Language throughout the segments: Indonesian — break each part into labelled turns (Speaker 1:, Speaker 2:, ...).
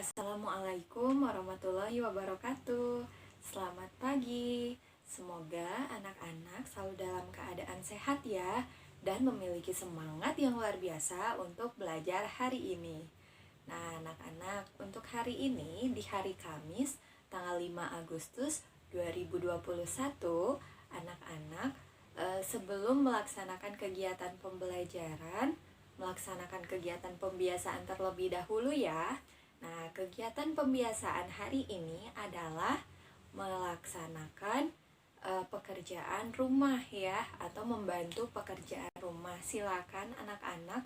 Speaker 1: Assalamualaikum warahmatullahi wabarakatuh. Selamat pagi. Semoga anak-anak selalu dalam keadaan sehat ya, dan memiliki semangat yang luar biasa untuk belajar hari ini. Nah, anak-anak, untuk hari ini di hari Kamis tanggal 5 Agustus 2021, anak-anak sebelum melaksanakan kegiatan pembelajaran, melaksanakan kegiatan pembiasaan terlebih dahulu ya. Nah, kegiatan pembiasaan hari ini adalah melaksanakan pekerjaan rumah ya, atau membantu pekerjaan rumah. Silakan anak-anak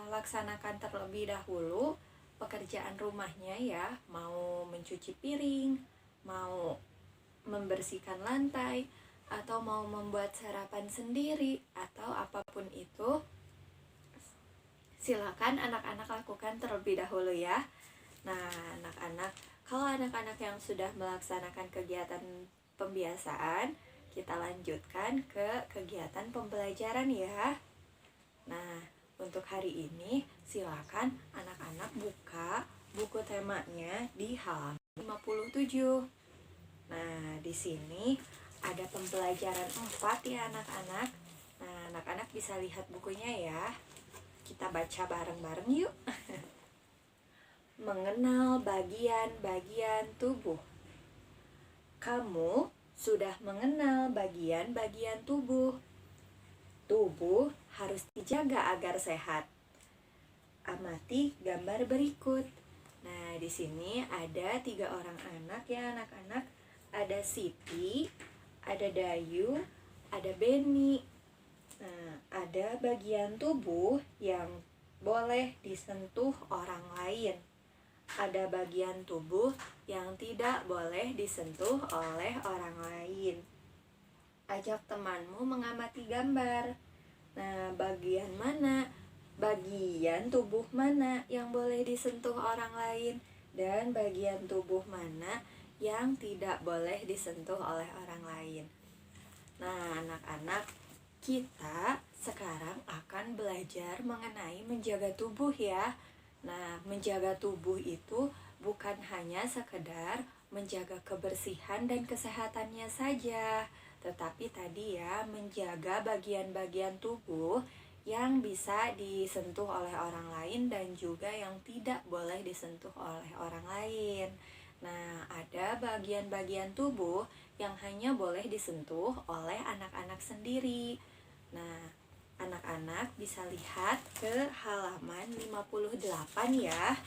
Speaker 1: laksanakan terlebih dahulu pekerjaan rumahnya ya, mau mencuci piring, mau membersihkan lantai, atau mau membuat sarapan sendiri, atau apapun itu. Silakan anak-anak lakukan terlebih dahulu ya. Nah, anak-anak, kalau anak-anak yang sudah melaksanakan kegiatan pembiasaan, kita lanjutkan ke kegiatan pembelajaran ya. Nah, untuk hari ini silakan anak-anak buka buku temanya di halaman 57. Nah, di sini ada pembelajaran 4 ya anak-anak. Nah, anak-anak bisa lihat bukunya ya. Kita baca bareng-bareng yuk. Mengenal bagian-bagian tubuh. Kamu sudah mengenal bagian-bagian tubuh. Tubuh harus dijaga agar sehat. Amati gambar berikut. Nah, di sini ada 3 orang anak ya anak-anak. Ada Siti, ada Dayu, ada Beni. Nah, ada bagian tubuh yang boleh disentuh orang lain. Ada bagian tubuh yang tidak boleh disentuh oleh orang lain. Ajak temanmu mengamati gambar. Nah, bagian mana? Bagian tubuh mana yang boleh disentuh orang lain? Dan bagian tubuh mana yang tidak boleh disentuh oleh orang lain? Nah, anak-anak, kita sekarang akan belajar mengenai menjaga tubuh ya. Nah, menjaga tubuh itu bukan hanya sekedar menjaga kebersihan dan kesehatannya saja, tetapi tadi ya, menjaga bagian-bagian tubuh yang bisa disentuh oleh orang lain dan juga yang tidak boleh disentuh oleh orang lain. Nah, ada bagian-bagian tubuh yang hanya boleh disentuh oleh anak-anak sendiri. Nah, anak-anak bisa lihat ke halaman 58 ya.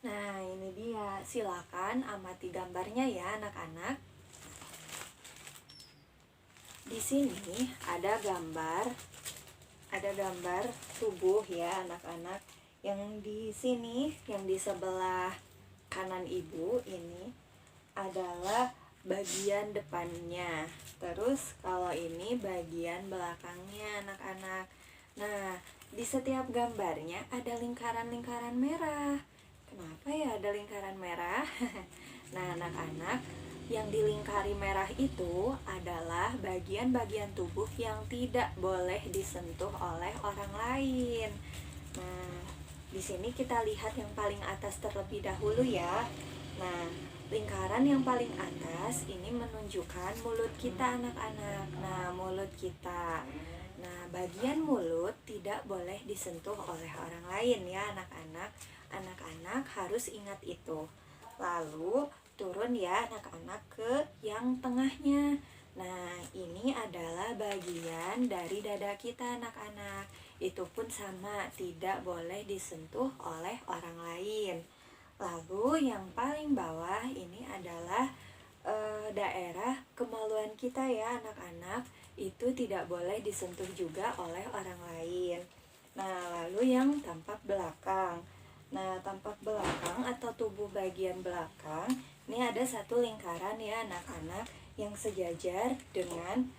Speaker 1: Nah, ini dia. Silakan amati gambarnya ya anak-anak. Di sini ada gambar tubuh ya anak-anak. Yang di sini, yang di sebelah kanan ibu ini adalah bagian depannya. Terus kalau ini bagian belakangnya anak-anak. Nah, di setiap gambarnya ada lingkaran-lingkaran merah. Kenapa ya ada lingkaran merah? Nah, anak-anak, yang dilingkari merah itu adalah bagian-bagian tubuh yang tidak boleh disentuh oleh orang lain. Nah, di sini kita lihat yang paling atas terlebih dahulu ya. Nah, lingkaran yang paling atas ini menunjukkan mulut kita anak-anak. Nah, mulut kita. Nah, bagian mulut tidak boleh disentuh oleh orang lain ya anak-anak. Anak-anak harus ingat itu. Lalu turun ya anak-anak ke yang tengahnya. Nah, ini adalah bagian dari dada kita anak-anak. Itu pun sama, tidak boleh disentuh oleh orang lain. Lalu yang paling bawah ini adalah daerah kemaluan kita ya anak-anak. Itu tidak boleh disentuh juga oleh orang lain. Nah, lalu yang tampak belakang. Nah, tampak belakang atau tubuh bagian belakang, ini ada satu lingkaran ya anak-anak yang sejajar dengan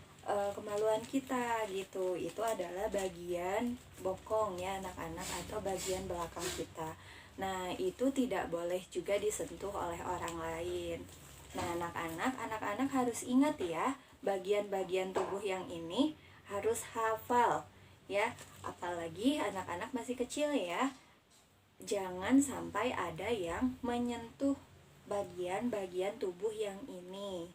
Speaker 1: kemaluan kita gitu. Itu adalah bagian bokong ya anak-anak, atau bagian belakang kita. Nah, itu tidak boleh juga disentuh oleh orang lain. Nah, anak-anak harus ingat ya, bagian-bagian tubuh yang ini harus hafal. ya, apalagi anak-anak masih kecil ya. Jangan sampai ada yang menyentuh bagian-bagian tubuh yang ini.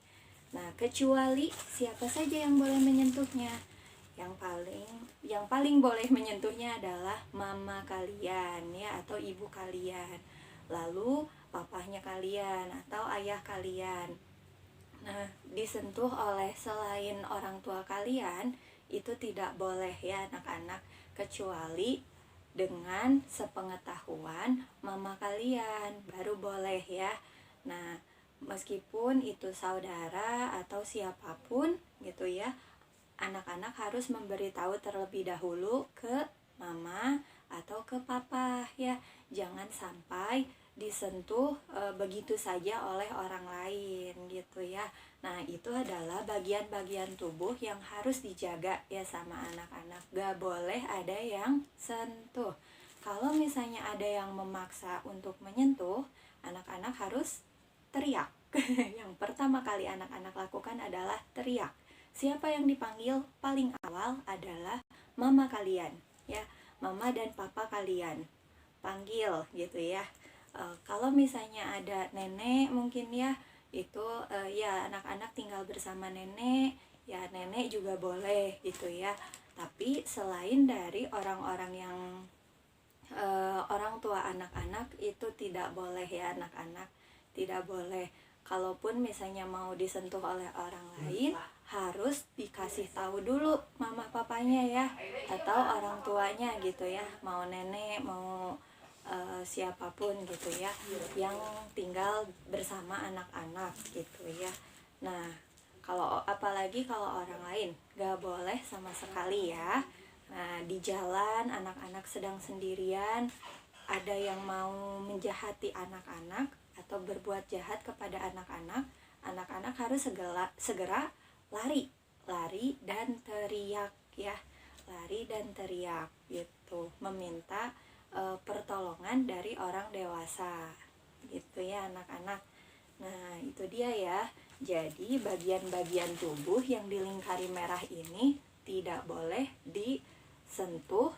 Speaker 1: Nah, kecuali siapa saja yang boleh menyentuhnya. Yang paling boleh menyentuhnya adalah mama kalian ya, atau ibu kalian. Lalu papahnya kalian atau ayah kalian. Nah, disentuh oleh selain orang tua kalian itu tidak boleh ya anak-anak, kecuali dengan sepengetahuan mama kalian baru boleh ya. Nah, meskipun itu saudara atau siapapun gitu ya, anak-anak harus memberitahu terlebih dahulu ke mama atau ke papa ya. Jangan sampai disentuh begitu saja oleh orang lain gitu ya. Nah, itu adalah bagian-bagian tubuh yang harus dijaga ya sama anak-anak. Gak boleh ada yang sentuh. Kalau misalnya ada yang memaksa untuk menyentuh, anak-anak harus teriak. Yang pertama kali anak-anak lakukan adalah teriak. Siapa yang dipanggil paling awal adalah mama kalian ya, mama dan papa kalian panggil gitu ya. Kalau misalnya ada nenek mungkin ya, itu ya anak-anak tinggal bersama nenek ya, nenek juga boleh gitu ya. Tapi selain dari orang-orang yang orang tua anak-anak itu tidak boleh ya anak-anak, tidak boleh. Kalaupun misalnya mau disentuh oleh orang lain, harus dikasih tahu dulu mama papanya ya, atau orang tuanya gitu ya, mau nenek mau siapapun gitu ya, yang tinggal bersama anak-anak gitu ya. Nah, apalagi kalau orang lain gak boleh sama sekali ya. Nah, di jalan anak-anak sedang sendirian, ada yang mau menjahati anak-anak atau berbuat jahat kepada anak-anak, anak-anak harus segera lari dan teriak ya, lari dan teriak gitu, meminta pertolongan dari orang dewasa gitu ya anak-anak. Nah, itu dia ya. Jadi bagian-bagian tubuh yang dilingkari merah ini tidak boleh disentuh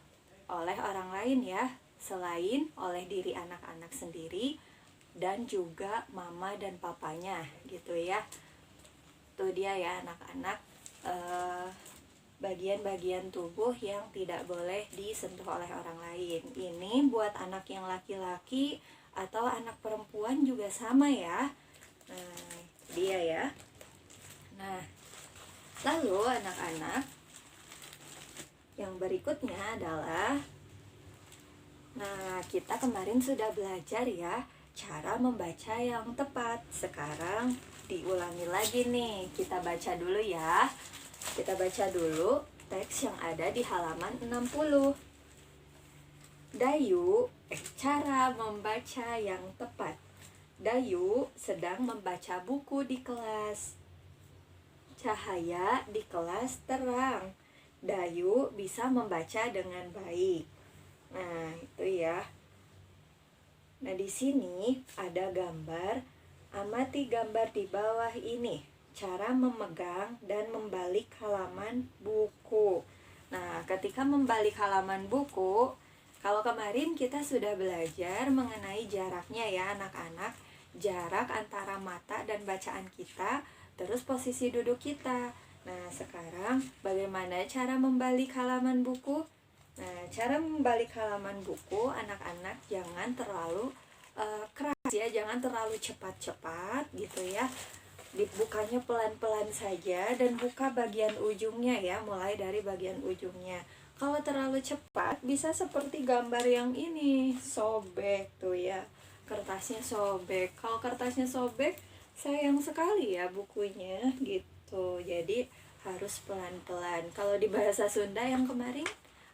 Speaker 1: oleh orang lain ya, selain oleh diri anak-anak sendiri dan juga mama dan papanya gitu ya. Itu dia ya anak-anak, bagian-bagian tubuh yang tidak boleh disentuh oleh orang lain. Ini buat anak yang laki-laki atau anak perempuan juga sama ya. Nah, dia ya. Nah, lalu anak-anak, yang berikutnya adalah, nah kita kemarin sudah belajar ya cara membaca yang tepat. Sekarang diulangi lagi nih, kita baca dulu ya. Kita baca dulu teks yang ada di halaman 60. Cara membaca yang tepat. Dayu sedang membaca buku di kelas. Cahaya di kelas terang. Dayu bisa membaca dengan baik. Nah, itu ya. Nah, di sini ada gambar. Amati gambar di bawah ini. Cara memegang dan membalik halaman buku. Nah, ketika membalik halaman buku, kalau kemarin kita sudah belajar mengenai jaraknya ya anak-anak, jarak antara mata dan bacaan kita, terus posisi duduk kita. Nah, sekarang bagaimana cara membalik halaman buku? Nah, cara membalik halaman buku, anak-anak jangan terlalu keras ya, jangan terlalu cepat-cepat gitu ya. Dibukanya pelan-pelan saja dan buka bagian ujungnya ya, mulai dari bagian ujungnya. Kalau terlalu cepat bisa seperti gambar yang ini, sobek tuh ya, kertasnya sobek. Kalau kertasnya sobek, sayang sekali ya bukunya gitu. Jadi harus pelan-pelan. Kalau di bahasa Sunda yang kemarin,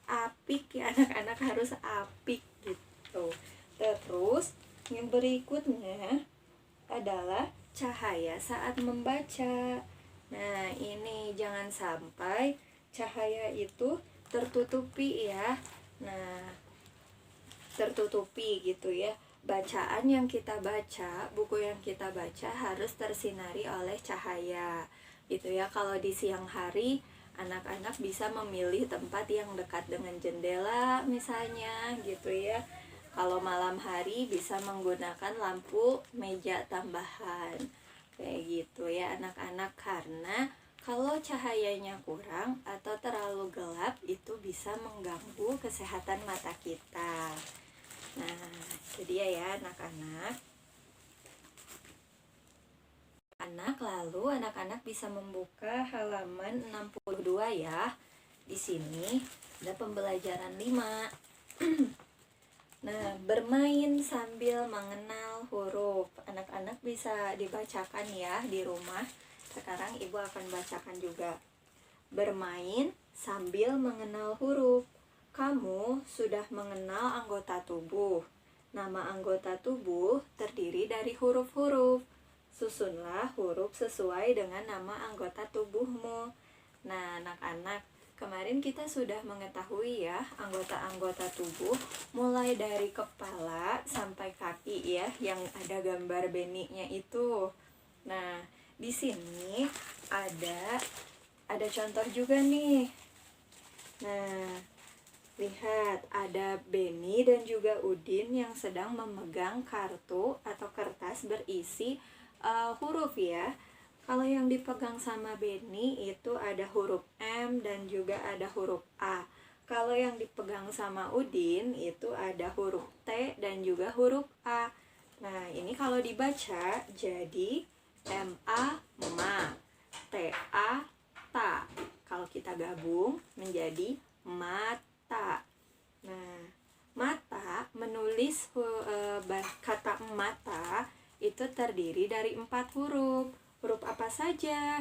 Speaker 1: apik ya anak-anak, harus apik gitu. Terus yang berikutnya adalah cahaya saat membaca. Nah, ini jangan sampai cahaya itu tertutupi ya. Nah, tertutupi gitu ya. Bacaan yang kita baca, buku yang kita baca harus tersinari oleh cahaya gitu ya. Kalau di siang hari anak-anak bisa memilih tempat yang dekat dengan jendela misalnya gitu ya. Kalau malam hari bisa menggunakan lampu meja tambahan kayak gitu ya anak-anak, karena kalau cahayanya kurang atau terlalu gelap itu bisa mengganggu kesehatan mata kita. Nah, itu dia ya anak-anak. Lalu anak-anak bisa membuka halaman 62 ya. Di sini ada pembelajaran 5. Nah, bermain sambil mengenal huruf. Anak-anak bisa dibacakan ya di rumah. Sekarang Ibu akan bacakan juga. Bermain sambil mengenal huruf. Kamu sudah mengenal anggota tubuh. Nama anggota tubuh terdiri dari huruf-huruf. Susunlah huruf sesuai dengan nama anggota tubuhmu. Nah, anak-anak, kemarin kita sudah mengetahui ya anggota-anggota tubuh mulai dari kepala sampai kaki ya, yang ada gambar beniknya itu. Nah, di sini ada contoh juga nih. Nah, lihat ada Beni dan juga Udin yang sedang memegang kartu atau kertas berisi huruf ya. Kalau yang dipegang sama Beni itu ada huruf M dan juga ada huruf A. Kalau yang dipegang sama Udin itu ada huruf T dan juga huruf A. Nah, ini kalau dibaca jadi M-A ma, T-A ta. Kalau kita gabung menjadi mata. Nah, mata menulis kata mata itu terdiri dari 4 huruf. Huruf apa saja?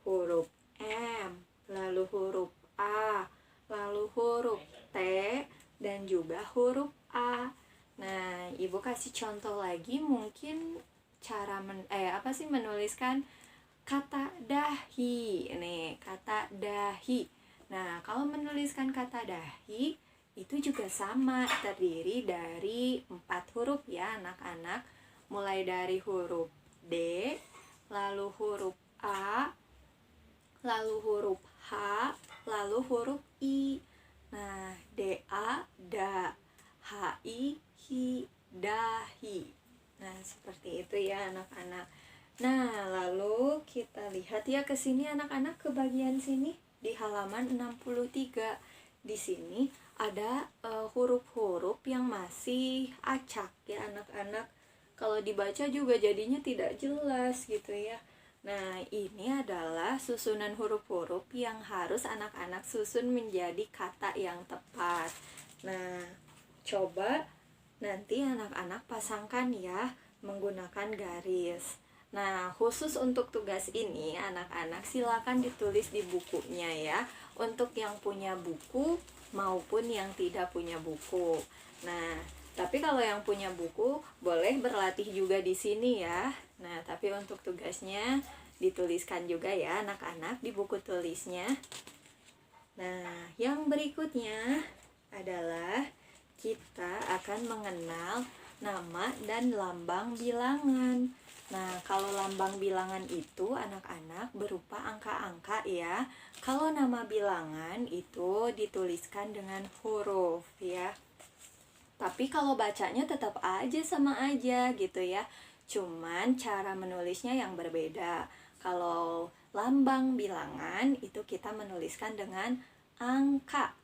Speaker 1: Huruf M, lalu huruf A, lalu huruf T, dan juga huruf A. Nah, Ibu kasih contoh lagi mungkin cara menuliskan kata dahi. Nih, kata dahi. Nah, kalau menuliskan kata dahi itu juga sama, terdiri dari 4 huruf ya anak-anak. Mulai dari huruf D, lalu huruf A, lalu huruf H, lalu huruf I. Nah, D-A, da, H-I, hi, dahi. Nah, seperti itu ya anak-anak. Nah, lalu kita lihat ya ke sini anak-anak, ke bagian sini di halaman 63. Di sini ada huruf-huruf yang masih acak ya anak-anak. Kalau dibaca juga jadinya tidak jelas gitu ya. Nah, ini adalah susunan huruf-huruf yang harus anak-anak susun menjadi kata yang tepat. Nah, coba nanti anak-anak pasangkan ya menggunakan garis. Nah, khusus untuk tugas ini anak-anak silakan ditulis di bukunya ya, untuk yang punya buku maupun yang tidak punya buku. Nah, tapi kalau yang punya buku boleh berlatih juga di sini ya. Nah, tapi untuk tugasnya dituliskan juga ya anak-anak di buku tulisnya. Nah, yang berikutnya adalah kita akan mengenal nama dan lambang bilangan. Nah, kalau lambang bilangan itu anak-anak berupa angka-angka ya. Kalau nama bilangan itu dituliskan dengan huruf ya. Tapi kalau bacanya tetap aja sama aja gitu ya. Cuman cara menulisnya yang berbeda. Kalau lambang bilangan itu kita menuliskan dengan angka.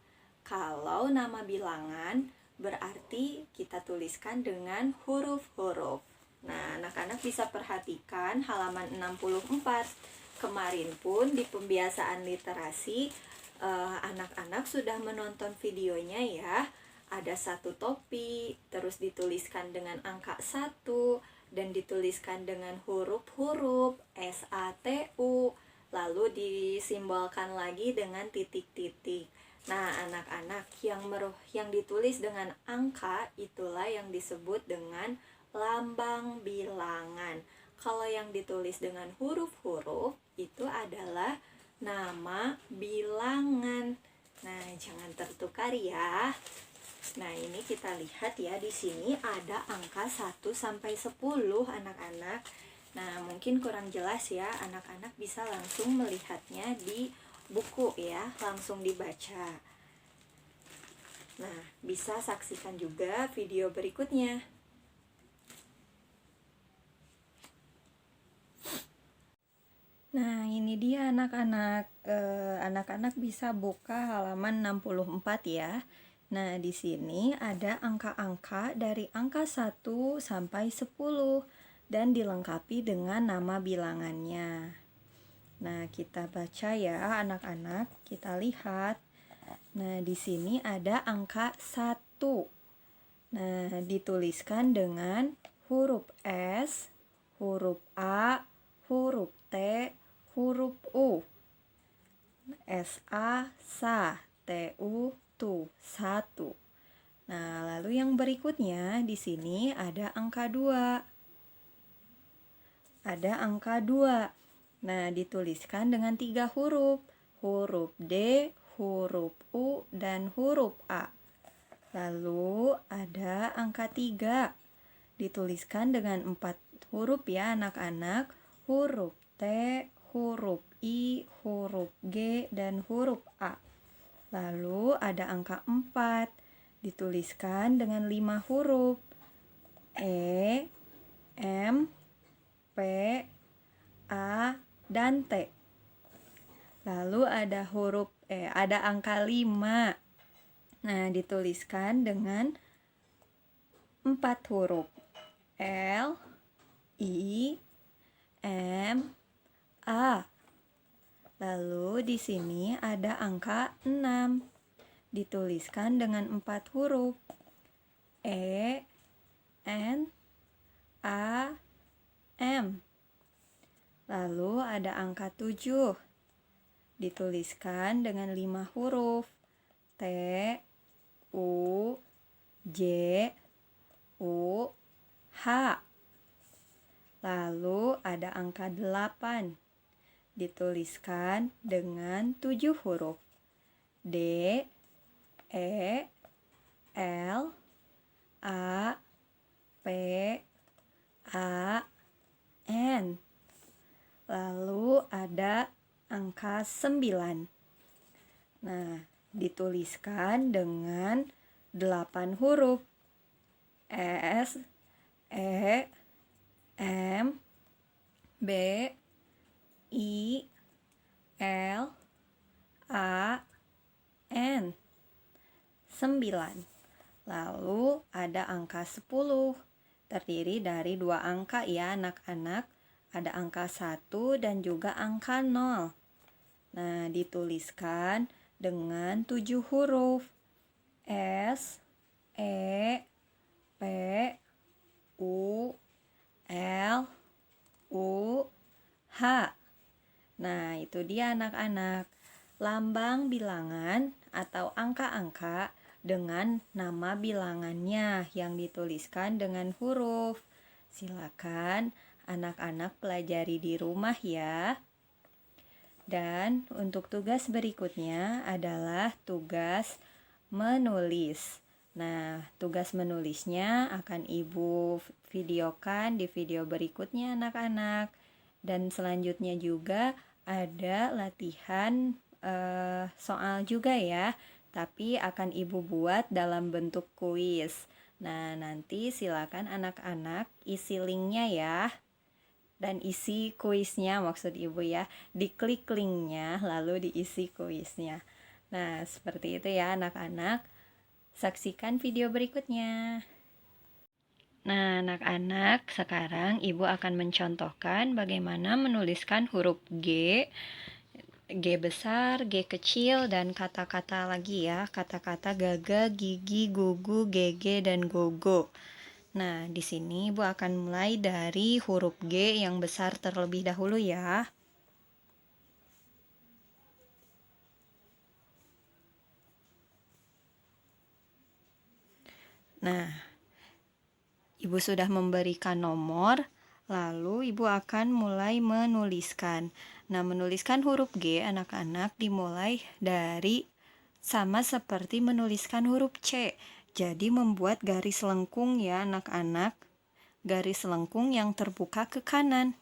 Speaker 1: Kalau nama bilangan berarti kita tuliskan dengan huruf-huruf. Nah, anak-anak bisa perhatikan halaman 64. Kemarin pun di pembiasaan literasi anak-anak sudah menonton videonya ya. Ada 1 topi, terus dituliskan dengan angka 1 dan dituliskan dengan huruf-huruf SATU, lalu disimbolkan lagi dengan titik-titik. Nah, anak-anak, yang ditulis dengan angka itulah yang disebut dengan lambang bilangan. Kalau yang ditulis dengan huruf-huruf itu adalah nama bilangan. Nah, jangan tertukar ya. Nah, ini kita lihat ya, di sini ada angka 1 sampai 10 anak-anak. Nah, mungkin kurang jelas ya, anak-anak bisa langsung melihatnya di buku ya, langsung dibaca. Nah, bisa saksikan juga video berikutnya. Nah, ini dia anak-anak. Anak-anak bisa buka halaman 64 ya. Nah, di sini ada angka-angka dari angka 1 sampai 10 dan dilengkapi dengan nama bilangannya. Nah, kita baca ya anak-anak, kita lihat. Nah, di sini ada angka 1. Nah, dituliskan dengan huruf S, huruf A, huruf T, huruf U. S-A, sa, T-U, tu, 1. Nah, lalu yang berikutnya di sini ada angka 2. Ada angka 2. Nah, dituliskan dengan 3 huruf. Huruf D, huruf U, dan huruf A. Lalu ada angka 3. Dituliskan dengan 4 huruf ya anak-anak. Huruf T, huruf I, huruf G, dan huruf A. Lalu ada angka 4. Dituliskan dengan 5 huruf. E, M, P, A, dan T. Lalu ada ada angka 5. Nah, dituliskan dengan 4 huruf. L, I, M, A. Lalu di sini ada angka 6. Dituliskan dengan 4 huruf. E, N, A, M. Lalu ada angka 7. Dituliskan dengan 5 huruf. T, U, J, U, H. Lalu ada angka 8. Dituliskan dengan 7 huruf. D, E, L, A, P, A, N. Lalu ada angka 9. Nah, dituliskan dengan 8 huruf. S, E, M, B, I, L, A, N. 9. Lalu ada angka 10. Terdiri dari 2 angka ya anak-anak. Ada angka 1 dan juga angka 0. Nah, dituliskan dengan 7 huruf. S, E, P, U, L, U, H. Nah, itu dia anak-anak. Lambang bilangan atau angka-angka dengan nama bilangannya yang dituliskan dengan huruf. Silakan anak-anak pelajari di rumah ya. Dan untuk tugas berikutnya adalah tugas menulis. Nah, tugas menulisnya akan Ibu videokan di video berikutnya anak-anak. Dan selanjutnya juga ada latihan soal juga ya. Tapi akan Ibu buat dalam bentuk kuis. Nah, nanti silakan anak-anak isi linknya ya. Dan isi kuisnya maksud Ibu ya. Diklik linknya lalu diisi kuisnya. Nah, seperti itu ya anak-anak. Saksikan video berikutnya. Nah, anak-anak, sekarang Ibu akan mencontohkan bagaimana menuliskan huruf G, G besar, G kecil, dan kata-kata lagi ya. Kata-kata gaga, gigi, gugu, gege, dan gogo. Nah, di sini Ibu akan mulai dari huruf G yang besar terlebih dahulu ya. Nah, Ibu sudah memberikan nomor, lalu Ibu akan mulai menuliskan. Nah, menuliskan huruf G anak-anak dimulai dari sama seperti menuliskan huruf C. Jadi membuat garis lengkung ya anak-anak. Garis lengkung yang terbuka ke kanan.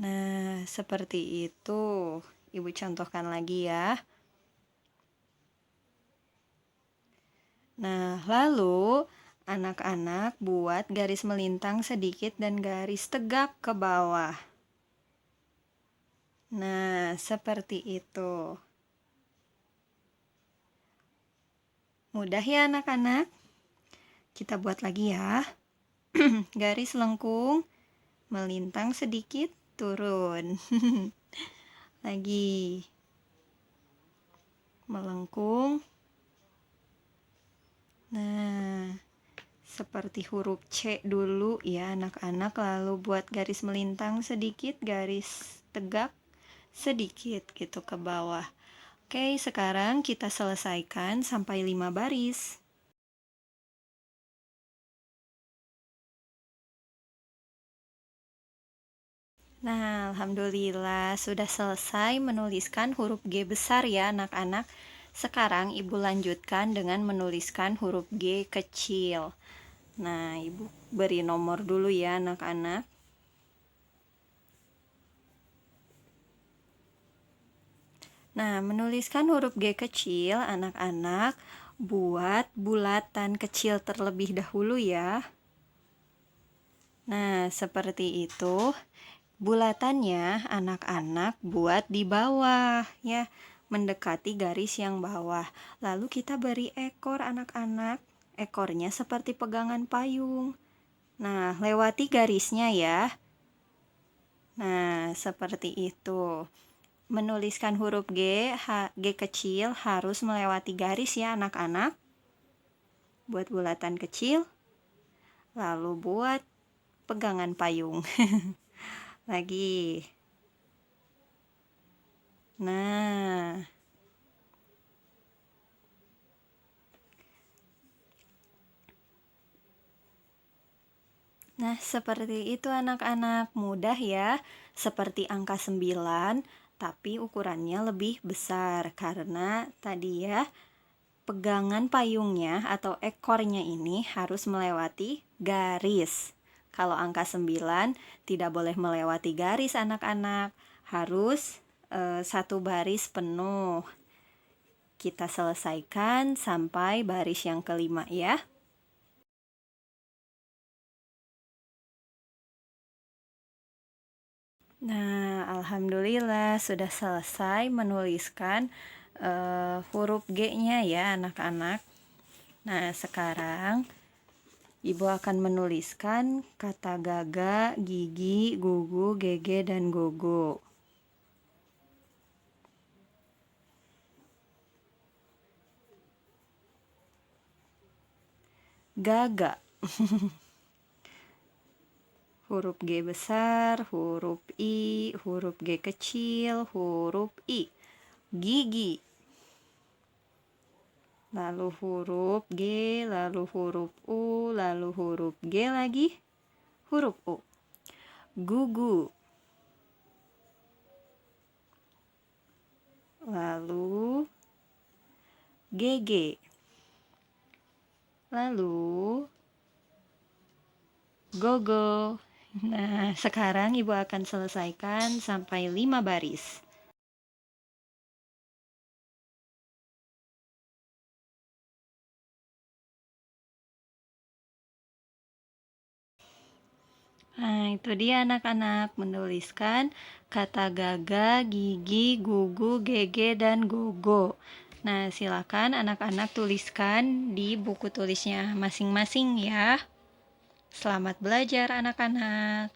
Speaker 1: Nah, seperti itu. Ibu contohkan lagi ya. Nah, lalu anak-anak buat garis melintang sedikit dan garis tegak ke bawah. Nah, seperti itu. Mudah ya anak-anak? Kita buat lagi ya. Garis lengkung, melintang sedikit, turun. Lagi. Melengkung. Nah, seperti huruf C dulu ya anak-anak, lalu buat garis melintang sedikit, garis tegak sedikit gitu ke bawah. Oke, sekarang kita selesaikan sampai 5 baris. Nah, alhamdulillah sudah selesai menuliskan huruf G besar ya anak-anak. Sekarang ibu lanjutkan dengan menuliskan huruf G kecil. Nah, ibu beri nomor dulu ya anak-anak. Nah, menuliskan huruf G kecil, anak-anak buat bulatan kecil terlebih dahulu ya. Nah, seperti itu. Bulatannya anak-anak buat di bawah ya, mendekati garis yang bawah. Lalu kita beri ekor anak-anak. Ekornya seperti pegangan payung. Nah, lewati garisnya ya. Nah, seperti itu. Menuliskan huruf G, G kecil harus melewati garis ya anak-anak. Buat bulatan kecil, lalu buat pegangan payung. Lagi. Nah. Nah, seperti itu anak-anak. Mudah ya. Seperti angka 9, tapi ukurannya lebih besar karena tadi ya pegangan payungnya atau ekornya ini harus melewati garis. Kalau angka 9 tidak boleh melewati garis anak-anak, harus satu baris penuh. Kita selesaikan sampai baris yang kelima ya. Nah, alhamdulillah sudah selesai menuliskan huruf G-nya ya anak-anak. Nah, sekarang Ibu akan menuliskan kata gaga, gigi, gugu, gege, dan gogo. Gaga. Huruf G besar, huruf I, huruf G kecil, huruf I. Gigi. Lalu huruf G, lalu huruf U, lalu huruf G lagi, huruf U. Gugu. Lalu GG. Lalu gogo. Nah, sekarang Ibu akan selesaikan sampai 5 baris. Nah, itu dia anak-anak menuliskan kata gaga, gigi, gugu, gege, dan gogo. Nah, silakan anak-anak tuliskan di buku tulisnya masing-masing ya. Selamat belajar anak-anak.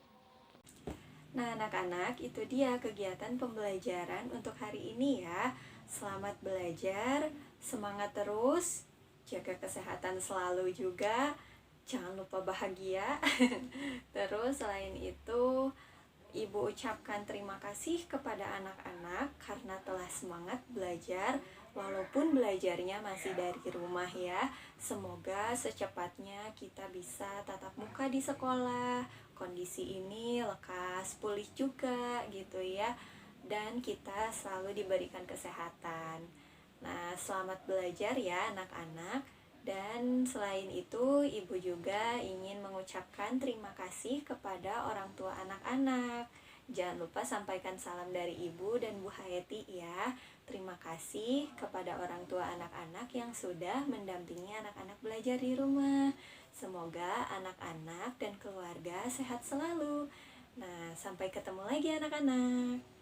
Speaker 1: Nah, anak-anak, itu dia kegiatan pembelajaran untuk hari ini ya. Selamat belajar, semangat terus, jaga kesehatan selalu juga. Jangan lupa bahagia. Terus selain itu, Ibu ucapkan terima kasih kepada anak-anak karena telah semangat belajar walaupun belajarnya masih dari rumah ya. Semoga secepatnya kita bisa tatap muka di sekolah. Kondisi ini lekas pulih juga gitu ya. Dan kita selalu diberikan kesehatan. Nah, selamat belajar ya anak-anak. Dan selain itu, Ibu juga ingin mengucapkan terima kasih kepada orang tua anak-anak Jangan lupa sampaikan salam dari Ibu dan Bu Hayati ya. Terima kasih kepada orang tua anak-anak yang sudah mendampingi anak-anak belajar di rumah. Semoga anak-anak dan keluarga sehat selalu. Nah, sampai ketemu lagi anak-anak.